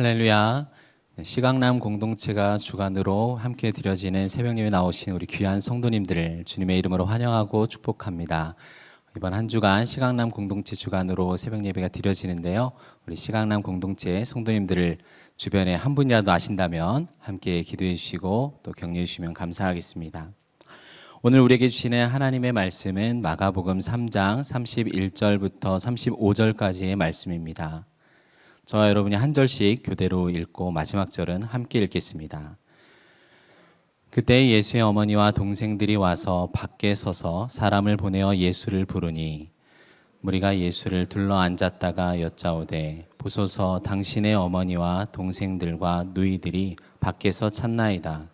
할렐루야. 시강남 공동체가 주관으로 함께 드려지는 새벽예배 나오신 우리 귀한 성도님들을 주님의 이름으로 환영하고 축복합니다. 이번 한 주간 시강남 공동체 주관으로 새벽예배가 드려지는데요. 우리 시강남 공동체 성도님들을 주변에 한 분이라도 아신다면 함께 기도해 주시고 또 격려해 주시면 감사하겠습니다. 오늘 우리에게 주시는 하나님의 말씀은 마가복음 3장 31절부터 35절까지의 말씀입니다. 저와 여러분이 한 절씩 교대로 읽고 마지막 절은 함께 읽겠습니다. 그때 예수의 어머니와 동생들이 와서 밖에 서서 사람을 보내어 예수를 부르니 무리가 예수를 둘러 앉았다가 여짜오되 보소서 당신의 어머니와 동생들과 누이들이 밖에서 찾나이다.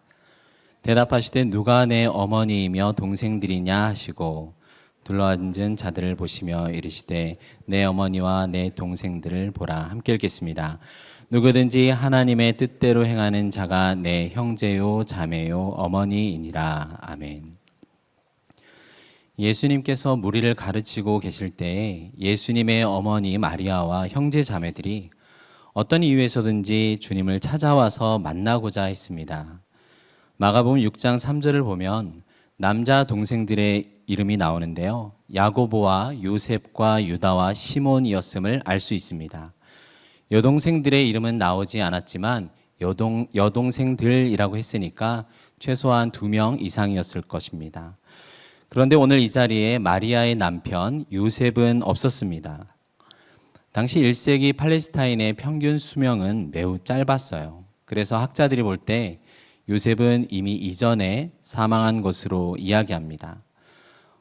대답하시되 누가 내 어머니이며 동생들이냐 하시고 둘러앉은 자들을 보시며 이르시되 내 어머니와 내 동생들을 보라. 함께 읽겠습니다. 누구든지 하나님의 뜻대로 행하는 자가 내 형제요 자매요 어머니이니라. 아멘. 예수님께서 무리를 가르치고 계실 때에 예수님의 어머니 마리아와 형제 자매들이 어떤 이유에서든지 주님을 찾아와서 만나고자 했습니다. 마가복음 6장 3절을 보면 남자 동생들의 이름이 나오는데요. 야고보와 요셉과 유다와 시몬이었음을 알 수 있습니다. 여동생들의 이름은 나오지 않았지만 여동생들이라고 했으니까 최소한 2명 이상이었을 것입니다. 그런데 오늘 이 자리에 마리아의 남편 요셉은 없었습니다. 당시 1세기 팔레스타인의 평균 수명은 매우 짧았어요. 그래서 학자들이 볼 때 요셉은 이미 이전에 사망한 것으로 이야기합니다.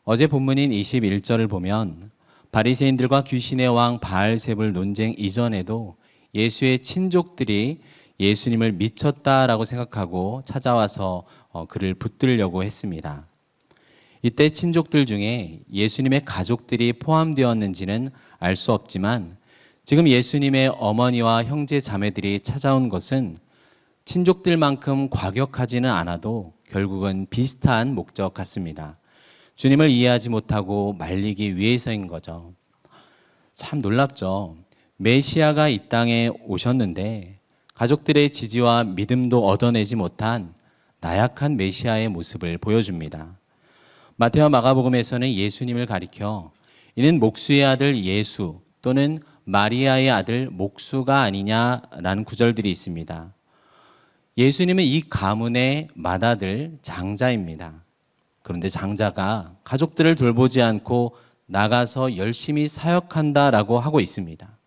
어제 본문인 21절을 보면 바리새인들과 귀신의 왕 바알세불 논쟁 이전에도 예수의 친족들이 예수님을 미쳤다라고 생각하고 찾아와서 그를 붙들려고 했습니다. 이때 친족들 중에 예수님의 가족들이 포함되었는지는 알 수 없지만 지금 예수님의 어머니와 형제 자매들이 찾아온 것은 친족들만큼 과격하지는 않아도 결국은 비슷한 목적 같습니다. 주님을 이해하지 못하고 말리기 위해서인 거죠. 참 놀랍죠. 메시아가 이 땅에 오셨는데 가족들의 지지와 믿음도 얻어내지 못한 나약한 메시아의 모습을 보여줍니다. 마태와 마가복음에서는 예수님을 가리켜 이는 목수의 아들 예수 또는 마리아의 아들 목수가 아니냐라는 구절들이 있습니다. 예수님은 이 가문의 맏아들 장자입니다. 그런데 장자가 가족들을 돌보지 않고 나가서 열심히 사역한다라고 하고 있습니다.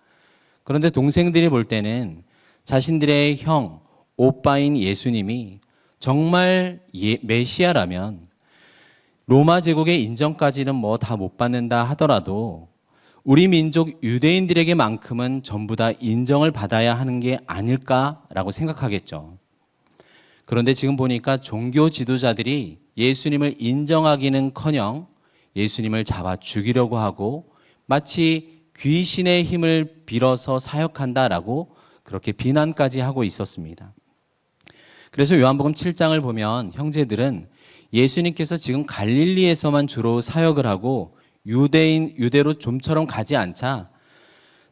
그런데 동생들이 볼 때는 자신들의 형, 오빠인 예수님이 정말 메시아라면 로마 제국의 인정까지는 뭐 다 못 받는다 하더라도 우리 민족 유대인들에게만큼은 전부 다 인정을 받아야 하는 게 아닐까라고 생각하겠죠. 그런데 지금 보니까 종교 지도자들이 예수님을 인정하기는커녕 예수님을 잡아 죽이려고 하고 마치 귀신의 힘을 빌어서 사역한다라고 그렇게 비난까지 하고 있었습니다. 그래서 요한복음 7장을 보면 형제들은 예수님께서 지금 갈릴리에서만 주로 사역을 하고 유대로 좀처럼 가지 않자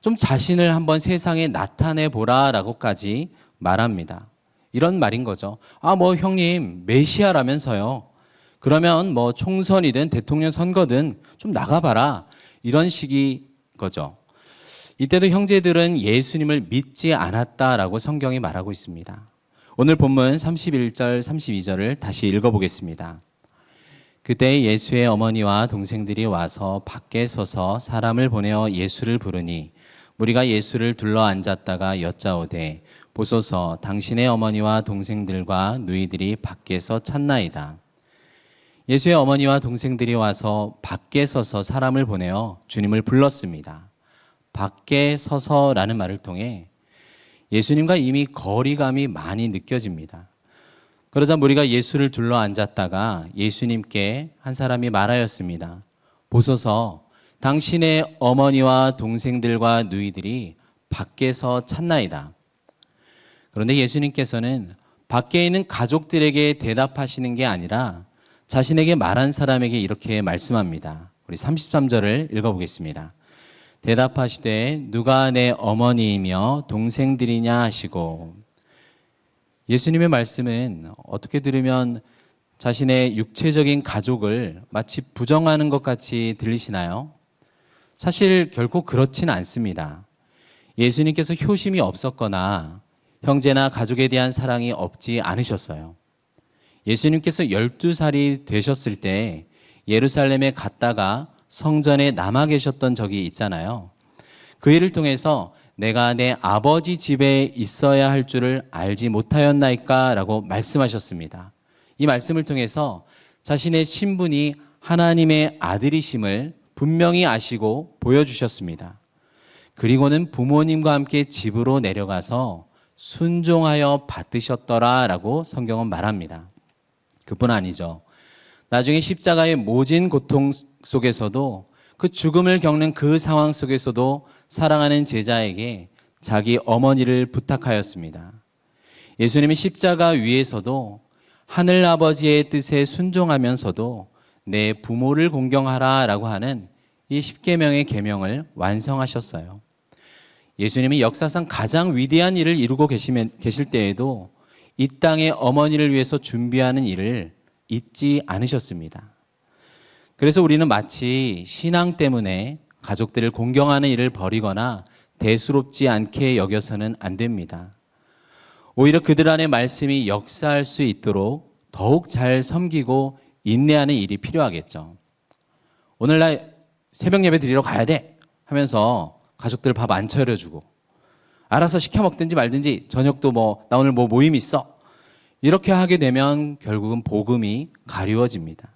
좀 자신을 한번 세상에 나타내 보라라고까지 말합니다. 이런 말인 거죠. 뭐 형님 메시아라면서요. 그러면 뭐 총선이든 대통령 선거든 좀 나가봐라. 이런 식이 거죠. 이때도 형제들은 예수님을 믿지 않았다라고 성경이 말하고 있습니다. 오늘 본문 31절 32절을 다시 읽어보겠습니다. 그때 예수의 어머니와 동생들이 와서 밖에 서서 사람을 보내어 예수를 부르니 무리가 예수를 둘러 앉았다가 여짜오되 보소서 당신의 어머니와 동생들과 누이들이 밖에서 찾나이다. 예수의 어머니와 동생들이 와서 밖에 서서 사람을 보내어 주님을 불렀습니다. 밖에 서서라는 말을 통해 예수님과 이미 거리감이 많이 느껴집니다. 그러자 무리가 예수를 둘러 앉았다가 예수님께 한 사람이 말하였습니다. 보소서 당신의 어머니와 동생들과 누이들이 밖에서 찾나이다. 그런데 예수님께서는 밖에 있는 가족들에게 대답하시는 게 아니라 자신에게 말한 사람에게 이렇게 말씀합니다. 우리 33절을 읽어보겠습니다. 대답하시되 누가 내 어머니이며 동생들이냐 하시고, 예수님의 말씀은 어떻게 들으면 자신의 육체적인 가족을 마치 부정하는 것 같이 들리시나요? 사실 결코 그렇진 않습니다. 예수님께서 효심이 없었거나 형제나 가족에 대한 사랑이 없지 않으셨어요. 예수님께서 12살이 되셨을 때 예루살렘에 갔다가 성전에 남아 계셨던 적이 있잖아요. 그 일을 통해서 내가 내 아버지 집에 있어야 할 줄을 알지 못하였나이까 라고 말씀하셨습니다. 이 말씀을 통해서 자신의 신분이 하나님의 아들이심을 분명히 아시고 보여주셨습니다. 그리고는 부모님과 함께 집으로 내려가서 순종하여 받으셨더라 라고 성경은 말합니다. 그뿐 아니죠. 나중에 십자가의 모진 고통 속에서도, 그 죽음을 겪는 그 상황 속에서도 사랑하는 제자에게 자기 어머니를 부탁하였습니다. 예수님이 십자가 위에서도 하늘 아버지의 뜻에 순종하면서도 내 부모를 공경하라 라고 하는 이 십계명의 계명을 완성하셨어요. 예수님이 역사상 가장 위대한 일을 이루고 계실 때에도 이 땅의 어머니를 위해서 준비하는 일을 잊지 않으셨습니다. 그래서 우리는 마치 신앙 때문에 가족들을 공경하는 일을 버리거나 대수롭지 않게 여겨서는 안 됩니다. 오히려 그들 안에 말씀이 역사할 수 있도록 더욱 잘 섬기고 인내하는 일이 필요하겠죠. 오늘날 새벽 예배 드리러 가야 돼 하면서 가족들 밥 안 차려주고 알아서 시켜 먹든지 말든지, 저녁도 나 오늘 모임 있어, 이렇게 하게 되면 결국은 복음이 가리워집니다.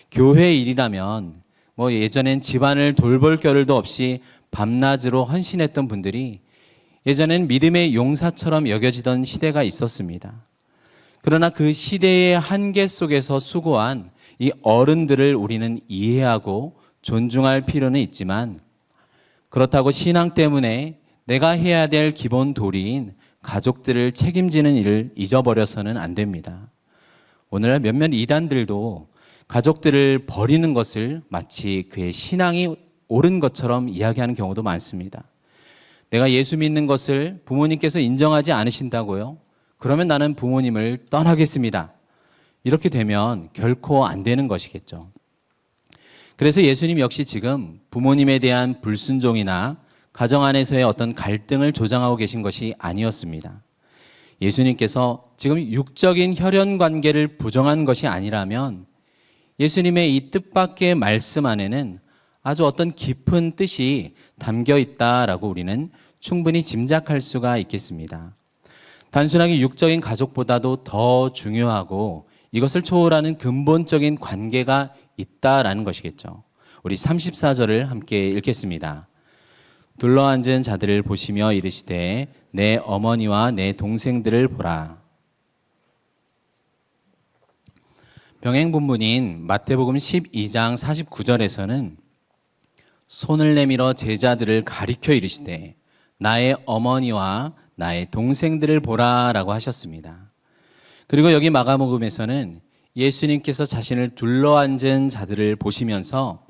교회 일이라면 예전엔 집안을 돌볼 겨를도 없이 밤낮으로 헌신했던 분들이 예전엔 믿음의 용사처럼 여겨지던 시대가 있었습니다. 그러나 그 시대의 한계 속에서 수고한 이 어른들을 우리는 이해하고 존중할 필요는 있지만, 그렇다고 신앙 때문에 내가 해야 될 기본 도리인 가족들을 책임지는 일을 잊어버려서는 안 됩니다. 오늘날 몇몇 이단들도 가족들을 버리는 것을 마치 그의 신앙이 옳은 것처럼 이야기하는 경우도 많습니다. 내가 예수 믿는 것을 부모님께서 인정하지 않으신다고요? 그러면 나는 부모님을 떠나겠습니다. 이렇게 되면 결코 안 되는 것이겠죠. 그래서 예수님 역시 지금 부모님에 대한 불순종이나 가정 안에서의 어떤 갈등을 조장하고 계신 것이 아니었습니다. 예수님께서 지금 육적인 혈연 관계를 부정한 것이 아니라면 예수님의 이 뜻밖의 말씀 안에는 아주 어떤 깊은 뜻이 담겨 있다라고 우리는 충분히 짐작할 수가 있겠습니다. 단순하게 육적인 가족보다도 더 중요하고 이것을 초월하는 근본적인 관계가 있다라는 것이겠죠. 우리 34절을 함께 읽겠습니다. 둘러앉은 자들을 보시며 이르시되 내 어머니와 내 동생들을 보라. 병행 본문인 마태복음 12장 49절에서는 손을 내밀어 제자들을 가리켜 이르시되 나의 어머니와 나의 동생들을 보라라고 하셨습니다. 그리고 여기 마가복음에서는 예수님께서 자신을 둘러앉은 자들을 보시면서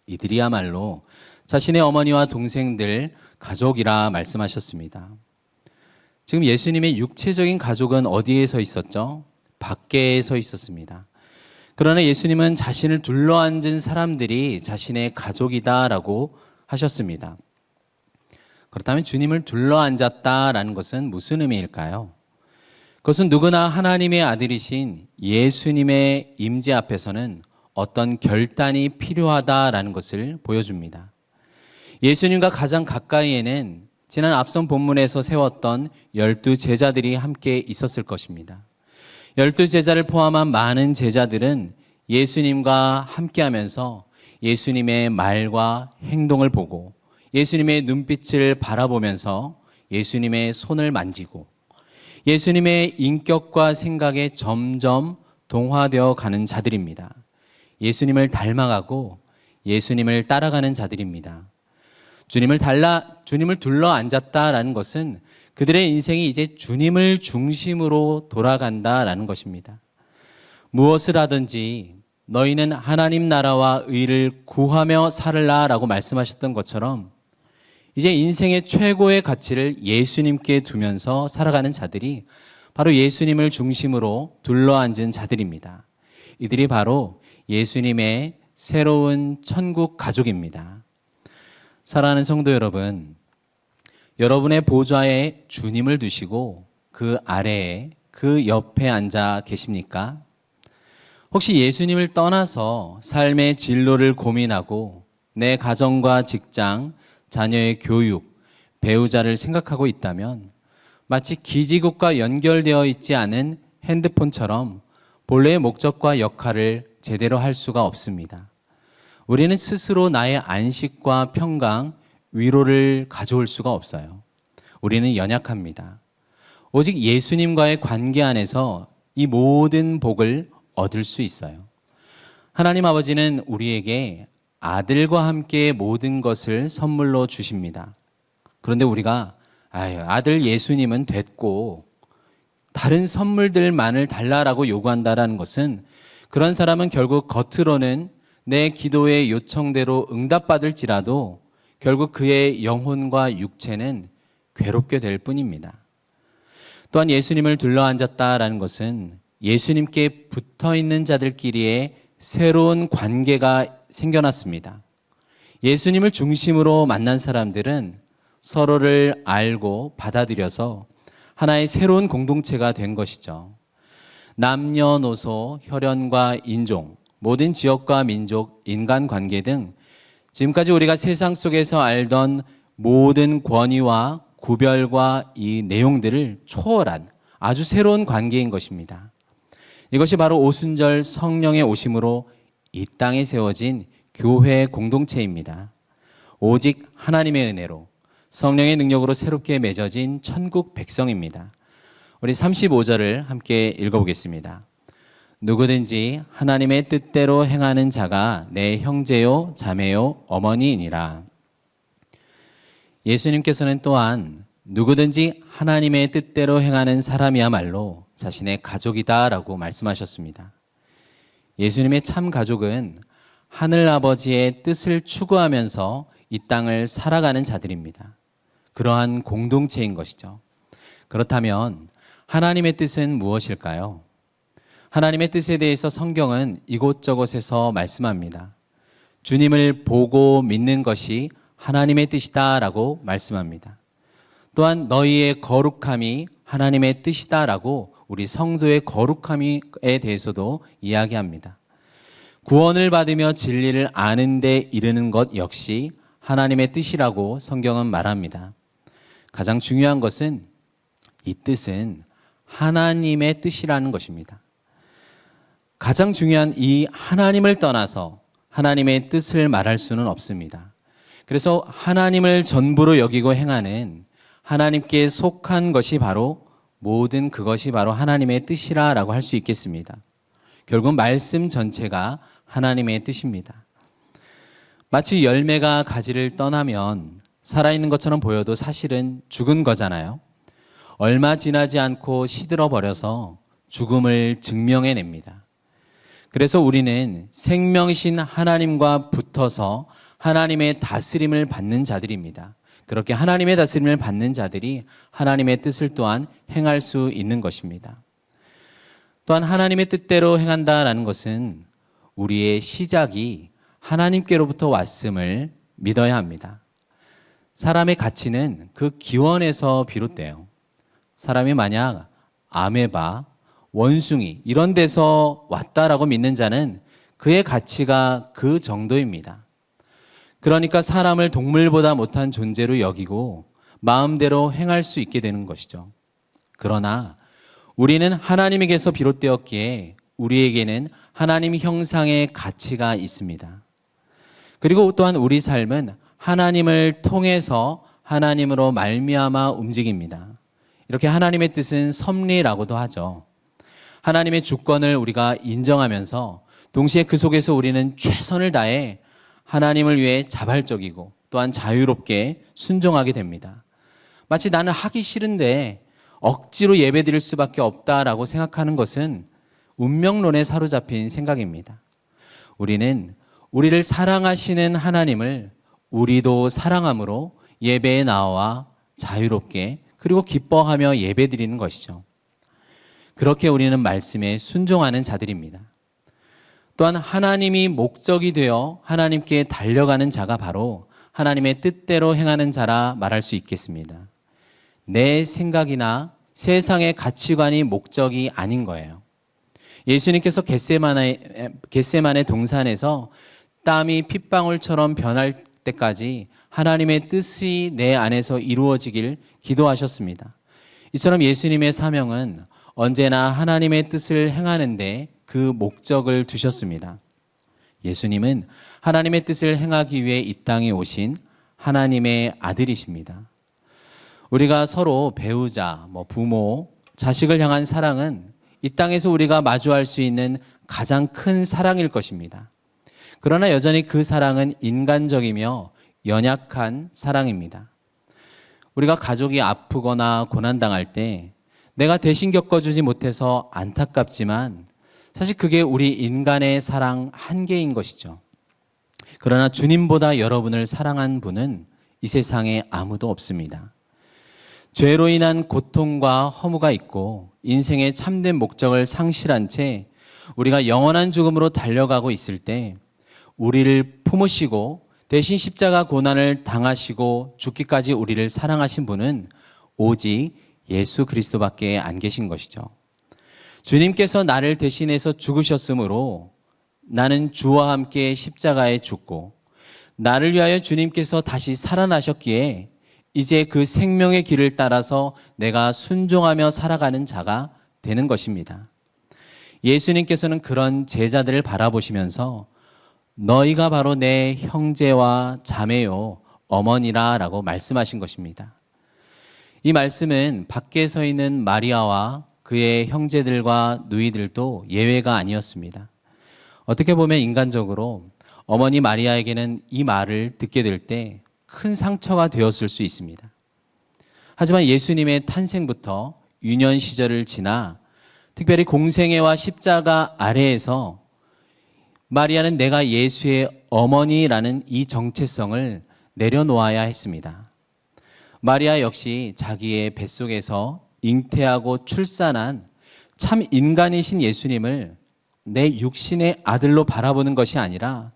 이들이야말로 자신의 어머니와 동생들, 가족이라 말씀하셨습니다. 지금 예수님의 육체적인 가족은 어디에 서 있었죠? 밖에 서 있었습니다. 그러나 예수님은 자신을 둘러앉은 사람들이 자신의 가족이다라고 하셨습니다. 그렇다면 주님을 둘러앉았다라는 것은 무슨 의미일까요? 그것은 누구나 하나님의 아들이신 예수님의 임재 앞에서는 어떤 결단이 필요하다라는 것을 보여줍니다. 예수님과 가장 가까이에는 지난 앞선 본문에서 세웠던 12제자들이 함께 있었을 것입니다. 12제자를 포함한 많은 제자들은 예수님과 함께하면서 예수님의 말과 행동을 보고 예수님의 눈빛을 바라보면서 예수님의 손을 만지고 예수님의 인격과 생각에 점점 동화되어 가는 자들입니다. 예수님을 닮아가고 예수님을 따라가는 자들입니다. 주님을 둘러 앉았다라는 것은 그들의 인생이 이제 주님을 중심으로 돌아간다라는 것입니다. 무엇을 하든지 너희는 하나님 나라와 의를 구하며 살으라라고 말씀하셨던 것처럼 이제 인생의 최고의 가치를 예수님께 두면서 살아가는 자들이 바로 예수님을 중심으로 둘러앉은 자들입니다. 이들이 바로 예수님의 새로운 천국 가족입니다. 사랑하는 성도 여러분, 여러분의 보좌에 주님을 두시고 그 아래에 그 옆에 앉아 계십니까? 혹시 예수님을 떠나서 삶의 진로를 고민하고 내 가정과 직장, 자녀의 교육, 배우자를 생각하고 있다면 마치 기지국과 연결되어 있지 않은 핸드폰처럼 본래의 목적과 역할을 제대로 할 수가 없습니다. 우리는 스스로 나의 안식과 평강, 위로를 가져올 수가 없어요. 우리는 연약합니다. 오직 예수님과의 관계 안에서 이 모든 복을 얻을 수 있어요. 하나님 아버지는 우리에게 아들과 함께 모든 것을 선물로 주십니다. 그런데 우리가 아들 예수님은 됐고 다른 선물들만을 달라라고 요구한다라는 것은 그런 사람은 결국 겉으로는 내 기도의 요청대로 응답받을지라도 결국 그의 영혼과 육체는 괴롭게 될 뿐입니다. 또한 예수님을 둘러앉았다라는 것은 예수님께 붙어 있는 자들끼리의 새로운 관계가 생겨났습니다. 예수님을 중심으로 만난 사람들은 서로를 알고 받아들여서 하나의 새로운 공동체가 된 것이죠. 남녀노소, 혈연과 인종, 모든 지역과 민족, 인간관계 등 지금까지 우리가 세상 속에서 알던 모든 권위와 구별과 이 내용들을 초월한 아주 새로운 관계인 것입니다. 이것이 바로 오순절 성령의 오심으로 이 땅에 세워진 교회 공동체입니다. 오직 하나님의 은혜로 성령의 능력으로 새롭게 맺어진 천국 백성입니다. 우리 35절을 함께 읽어보겠습니다. 누구든지 하나님의 뜻대로 행하는 자가 내 형제요 자매요 어머니이니라. 예수님께서는 또한 누구든지 하나님의 뜻대로 행하는 사람이야말로 자신의 가족이다라고 말씀하셨습니다. 예수님의 참 가족은 하늘아버지의 뜻을 추구하면서 이 땅을 살아가는 자들입니다. 그러한 공동체인 것이죠. 그렇다면 하나님의 뜻은 무엇일까요? 하나님의 뜻에 대해서 성경은 이곳저곳에서 말씀합니다. 주님을 보고 믿는 것이 하나님의 뜻이다라고 말씀합니다. 또한 너희의 거룩함이 하나님의 뜻이다라고 우리 성도의 거룩함에 대해서도 이야기합니다. 구원을 받으며 진리를 아는 데 이르는 것 역시 하나님의 뜻이라고 성경은 말합니다. 가장 중요한 것은 이 뜻은 하나님의 뜻이라는 것입니다. 가장 중요한 이 하나님을 떠나서 하나님의 뜻을 말할 수는 없습니다. 그래서 하나님을 전부로 여기고 행하는 하나님께 속한 것이 바로 모든 그것이 바로 하나님의 뜻이라고 할 수 있겠습니다. 결국 말씀 전체가 하나님의 뜻입니다. 마치 열매가 가지를 떠나면 살아있는 것처럼 보여도 사실은 죽은 거잖아요. 얼마 지나지 않고 시들어 버려서 죽음을 증명해냅니다. 그래서 우리는 생명이신 하나님과 붙어서 하나님의 다스림을 받는 자들입니다. 그렇게 하나님의 다스림을 받는 자들이 하나님의 뜻을 또한 행할 수 있는 것입니다. 또한 하나님의 뜻대로 행한다라는 것은 우리의 시작이 하나님께로부터 왔음을 믿어야 합니다. 사람의 가치는 그 기원에서 비롯돼요. 사람이 만약 아메바, 원숭이 이런 데서 왔다라고 믿는 자는 그의 가치가 그 정도입니다. 그러니까 사람을 동물보다 못한 존재로 여기고 마음대로 행할 수 있게 되는 것이죠. 그러나 우리는 하나님에게서 비롯되었기에 우리에게는 하나님 형상의 가치가 있습니다. 그리고 또한 우리 삶은 하나님을 통해서 하나님으로 말미암아 움직입니다. 이렇게 하나님의 뜻은 섭리라고도 하죠. 하나님의 주권을 우리가 인정하면서 동시에 그 속에서 우리는 최선을 다해 하나님을 위해 자발적이고 또한 자유롭게 순종하게 됩니다. 마치 나는 하기 싫은데 억지로 예배드릴 수밖에 없다라고 생각하는 것은 운명론에 사로잡힌 생각입니다. 우리는 우리를 사랑하시는 하나님을 우리도 사랑함으로 예배에 나와 자유롭게 그리고 기뻐하며 예배드리는 것이죠. 그렇게 우리는 말씀에 순종하는 자들입니다. 또한 하나님이 목적이 되어 하나님께 달려가는 자가 바로 하나님의 뜻대로 행하는 자라 말할 수 있겠습니다. 내 생각이나 세상의 가치관이 목적이 아닌 거예요. 예수님께서 겟세마네 동산에서 땀이 핏방울처럼 변할 때까지 하나님의 뜻이 내 안에서 이루어지길 기도하셨습니다. 이처럼 예수님의 사명은 언제나 하나님의 뜻을 행하는데 그 목적을 두셨습니다. 예수님은 하나님의 뜻을 행하기 위해 이 땅에 오신 하나님의 아들이십니다. 우리가 서로 배우자, 부모, 자식을 향한 사랑은 이 땅에서 우리가 마주할 수 있는 가장 큰 사랑일 것입니다. 그러나 여전히 그 사랑은 인간적이며 연약한 사랑입니다. 우리가 가족이 아프거나 고난당할 때 내가 대신 겪어주지 못해서 안타깝지만 사실 그게 우리 인간의 사랑 한계인 것이죠. 그러나 주님보다 여러분을 사랑한 분은 이 세상에 아무도 없습니다. 죄로 인한 고통과 허무가 있고 인생의 참된 목적을 상실한 채 우리가 영원한 죽음으로 달려가고 있을 때 우리를 품으시고 대신 십자가 고난을 당하시고 죽기까지 우리를 사랑하신 분은 오직 예수 그리스도밖에 안 계신 것이죠. 주님께서 나를 대신해서 죽으셨으므로 나는 주와 함께 십자가에 죽고 나를 위하여 주님께서 다시 살아나셨기에 이제 그 생명의 길을 따라서 내가 순종하며 살아가는 자가 되는 것입니다. 예수님께서는 그런 제자들을 바라보시면서 너희가 바로 내 형제와 자매요 어머니라 라고 말씀하신 것입니다. 이 말씀은 밖에 서 있는 마리아와 그의 형제들과 누이들도 예외가 아니었습니다. 어떻게 보면 인간적으로 어머니 마리아에게는 이 말을 듣게 될 때 큰 상처가 되었을 수 있습니다. 하지만 예수님의 탄생부터 유년 시절을 지나 특별히 공생애와 십자가 아래에서 마리아는 내가 예수의 어머니라는 이 정체성을 내려놓아야 했습니다. 마리아 역시 자기의 뱃속에서 잉태하고 출산한 참 인간이신 예수님을 내 육신의 아들로 바라보는 것이 아니라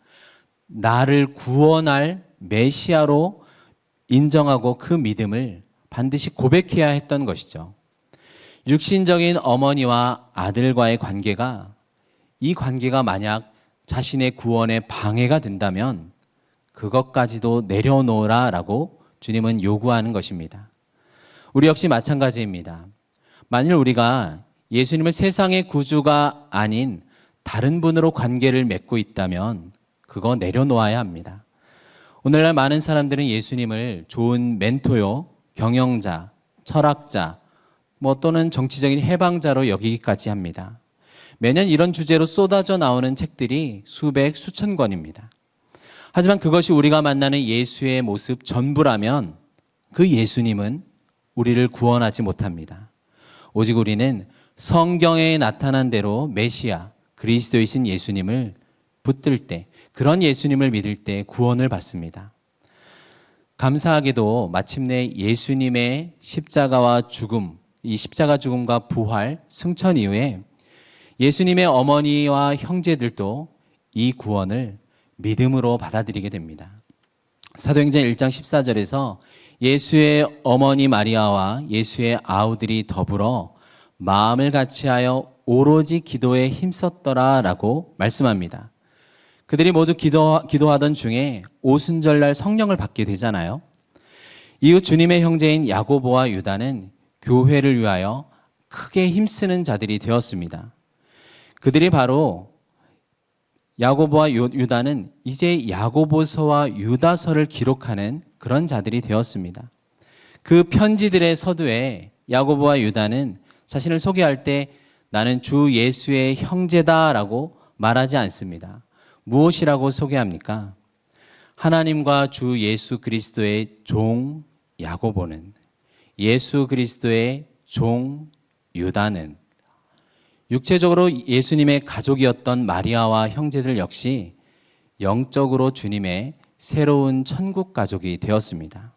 나를 구원할 메시아로 인정하고 그 믿음을 반드시 고백해야 했던 것이죠. 육신적인 어머니와 아들과의 관계가 이 관계가 만약 자신의 구원에 방해가 된다면 그것까지도 내려놓으라라고 주님은 요구하는 것입니다. 우리 역시 마찬가지입니다. 만일 우리가 예수님을 세상의 구주가 아닌 다른 분으로 관계를 맺고 있다면 그거 내려놓아야 합니다. 오늘날 많은 사람들은 예수님을 좋은 멘토요, 경영자, 철학자, 또는 정치적인 해방자로 여기기까지 합니다. 매년 이런 주제로 쏟아져 나오는 책들이 수백, 수천 권입니다. 하지만 그것이 우리가 만나는 예수의 모습 전부라면 그 예수님은 우리를 구원하지 못합니다. 오직 우리는 성경에 나타난 대로 메시아, 그리스도이신 예수님을 붙들 때, 그런 예수님을 믿을 때 구원을 받습니다. 감사하게도 마침내 예수님의 십자가와 죽음, 이 십자가 죽음과 부활, 승천 이후에 예수님의 어머니와 형제들도 이 구원을 믿음으로 받아들이게 됩니다. 사도행전 1장 14절에서 예수의 어머니 마리아와 예수의 아우들이 더불어 마음을 같이하여 오로지 기도에 힘썼더라라고 말씀합니다. 그들이 모두 기도하던 중에 오순절날 성령을 받게 되잖아요. 이후 주님의 형제인 야고보와 유다는 교회를 위하여 크게 힘쓰는 자들이 되었습니다. 그들이 바로 야고보와 유다는 이제 야고보서와 유다서를 기록하는 그런 자들이 되었습니다. 그 편지들의 서두에 야고보와 유다는 자신을 소개할 때 나는 주 예수의 형제다라고 말하지 않습니다. 무엇이라고 소개합니까? 하나님과 주 예수 그리스도의 종 야고보는, 예수 그리스도의 종 유다는, 육체적으로 예수님의 가족이었던 마리아와 형제들 역시 영적으로 주님의 새로운 천국 가족이 되었습니다.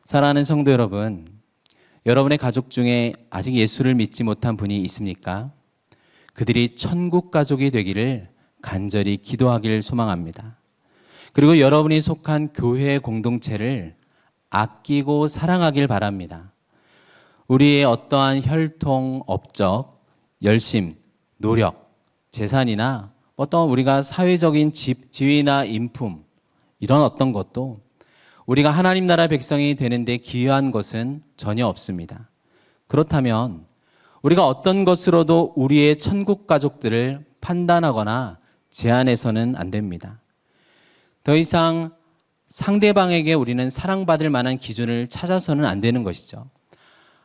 사랑하는 성도 여러분, 여러분의 가족 중에 아직 예수를 믿지 못한 분이 있습니까? 그들이 천국 가족이 되기를 간절히 기도하기를 소망합니다. 그리고 여러분이 속한 교회 공동체를 아끼고 사랑하길 바랍니다. 우리의 어떠한 혈통, 업적, 열심, 노력, 재산이나 어떤 우리가 사회적인 지위나 인품 이런 어떤 것도 우리가 하나님 나라 백성이 되는데 기여한 것은 전혀 없습니다. 그렇다면 우리가 어떤 것으로도 우리의 천국 가족들을 판단하거나 제한해서는 안 됩니다. 더 이상 상대방에게 우리는 사랑받을 만한 기준을 찾아서는 안 되는 것이죠.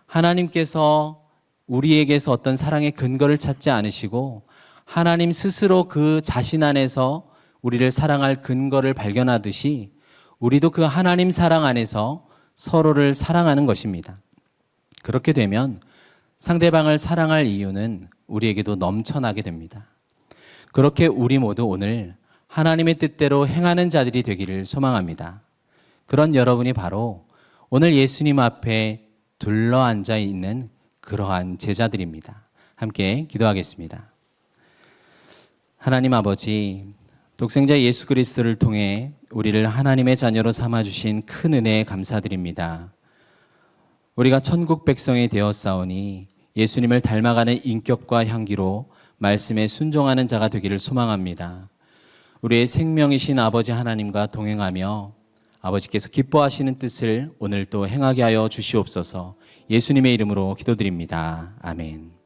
하나님께서 우리에게서 어떤 사랑의 근거를 찾지 않으시고 하나님 스스로 그 자신 안에서 우리를 사랑할 근거를 발견하듯이 우리도 그 하나님 사랑 안에서 서로를 사랑하는 것입니다. 그렇게 되면 상대방을 사랑할 이유는 우리에게도 넘쳐나게 됩니다. 그렇게 우리 모두 오늘 하나님의 뜻대로 행하는 자들이 되기를 소망합니다. 그런 여러분이 바로 오늘 예수님 앞에 둘러앉아 있는 그러한 제자들입니다. 함께 기도하겠습니다. 하나님 아버지, 독생자 예수 그리스도를 통해 우리를 하나님의 자녀로 삼아주신 큰 은혜에 감사드립니다. 우리가 천국 백성이 되었사오니 예수님을 닮아가는 인격과 향기로 말씀에 순종하는 자가 되기를 소망합니다. 우리의 생명이신 아버지 하나님과 동행하며 아버지께서 기뻐하시는 뜻을 오늘 또 행하게 하여 주시옵소서. 예수님의 이름으로 기도드립니다. 아멘.